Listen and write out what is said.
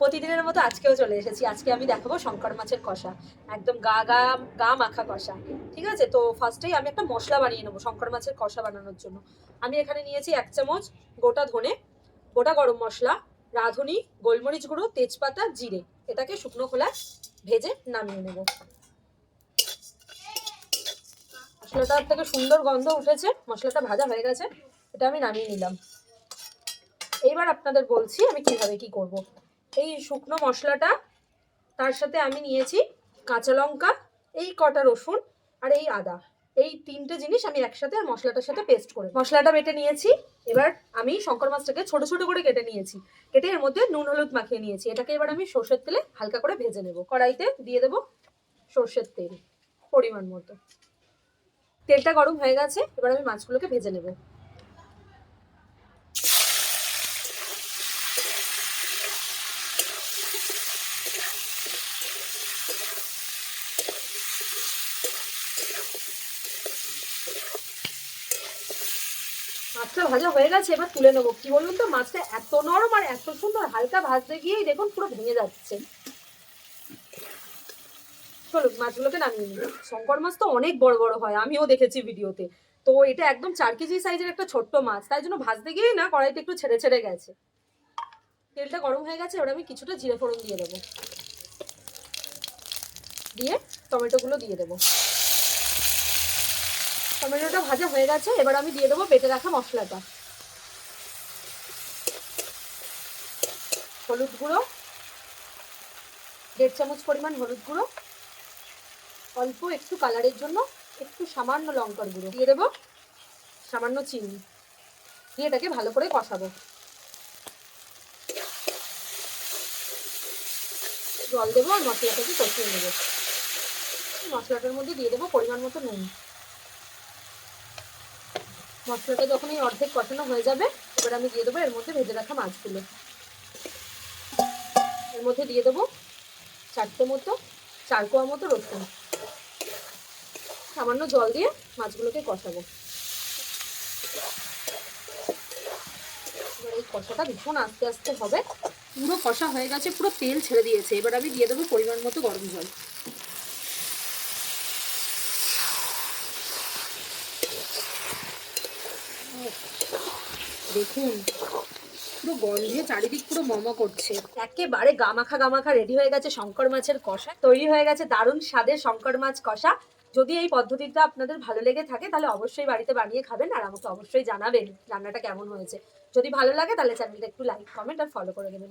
প্রতিদিনের মতো আজকেও চলে এসেছি। আজকে আমি দেখাবো শঙ্কর মাছের কষা, একদম গা গা গা মাখা কষা। ঠিক আছে, তো ফার্স্টেই আমি একটা মশলা বানিয়ে নেবো শঙ্কর মাছের কষা বানানোর জন্য। আমি এখানে নিয়েছি 1 চামচ গোটা ধনে, গোটা গরম মশলা, রাঁধুনি, গোলমরিচ গুঁড়ো, তেজপাতা, জিরে। এটাকে শুকনো খোলায় ভেজে নামিয়ে নেব। মশলাটার থেকে সুন্দর গন্ধ উঠেছে, মশলাটা ভাজা হয়ে গেছে, এটা আমি নামিয়ে নিলাম। এইবার আপনাদের বলছি আমি কিভাবে কি করব। এই শুকনো মশলাটা, তার সাথে আমি নিয়েছি কাঁচা লঙ্কা, এই কটা রসুন, আর এই আদা। এই 3টে জিনিস আমি একসাথে আর মশলাটার সাথে পেস্ট করে মশলাটা বেটে নিয়েছি। এবার আমি শঙ্কর মাছটাকে ছোট ছোট করে কেটে নিয়েছি, কেটে এর মধ্যে নুন হলুদ মাখিয়ে নিয়েছি। এটাকে এবার আমি সর্ষের তেলে হালকা করে ভেজে নেব। কড়াইতে দিয়ে দেবো সর্ষের তেল পরিমাণ মতো। তেলটা গরম হয়ে গেছে, এবার আমি মাছগুলোকে ভেজে নেব। মাছটা ভাজা হয়ে গেছে, এবার তুলে নেবো। কি বলুন তো, মাছটা এত নরম আর এত সুন্দর, হালকা ভাজতে গিয়েই দেখুন পুরো ভেঙে যাচ্ছে। চলুন মাছগুলোকে নামিয়ে নিই। শঙ্কর মাছ তো অনেক বড় বড় হয়, আমিও দেখেছি ভিডিওতে। তো এটা একদম 4 কেজি সাইজের একটা ছোট্ট মাছ, তাই জন্য ভাজতে গিয়েই না কড়াইতে একটু ছেড়ে ছেড়ে গেছে। তেলটা গরম হয়ে গেছে, এবার আমি কিছুটা জিরে ফোড়ন দিয়ে দেবো, দিয়ে টমেটোগুলো দিয়ে দেবো। টমেটোটা ভাজা হয়ে গেছে, এবার আমি দিয়ে দেবো বেটে রাখা মশলাটা। হলুদ গুঁড়ো 1.5 চামচ পরিমাণ হলুদ গুঁড়ো, অল্প একটু কালারের জন্য একটু সামান্য লঙ্কার গুঁড়ো দিয়ে দেবো, সামান্য চিনি দিয়ে এটাকে ভালো করে কষাবো। জল দেবো আর মশলাটাকে কষিয়ে নেবো। মশলাটার মধ্যে দিয়ে দেবো পরিমাণ মতো নুন। মশলাটা যখন এই অর্ধেক কষানো হয়ে যাবে, এবার আমি দিয়ে দেবো এর মধ্যে ভেজে রাখা মাছগুলো। এর মধ্যে দিয়ে দেবো 4 কোয়া মতো রসুন। সামান্য জল দিয়ে মাছগুলোকে কষাবো। এবার এই কষাটা ভীষণ আস্তে আস্তে হবে। পুরো কষা হয়ে গেছে, পুরো তেল ছেড়ে দিয়েছে। এবার আমি দিয়ে দেবো পরিমাণ মতো গরম জল। দেখুন পুরো গন্ধে চারিদিক পুরো মম করছে। একেবারে গামাখা গামাখা রেডি হয়ে গেছে শঙ্কর মাছের কষা। তৈরি হয়ে গেছে দারুণ স্বাদের শঙ্কর মাছ কষা। যদি এই পদ্ধতিটা আপনাদের ভালো লেগে থাকে তাহলে অবশ্যই বাড়িতে বানিয়ে খাবেন, আর আমাকে অবশ্যই জানাবেন রান্নাটা কেমন হয়েছে। যদি ভালো লাগে তাহলে চ্যানেলটা একটু লাইক, কমেন্ট আর ফলো করে দেবেন।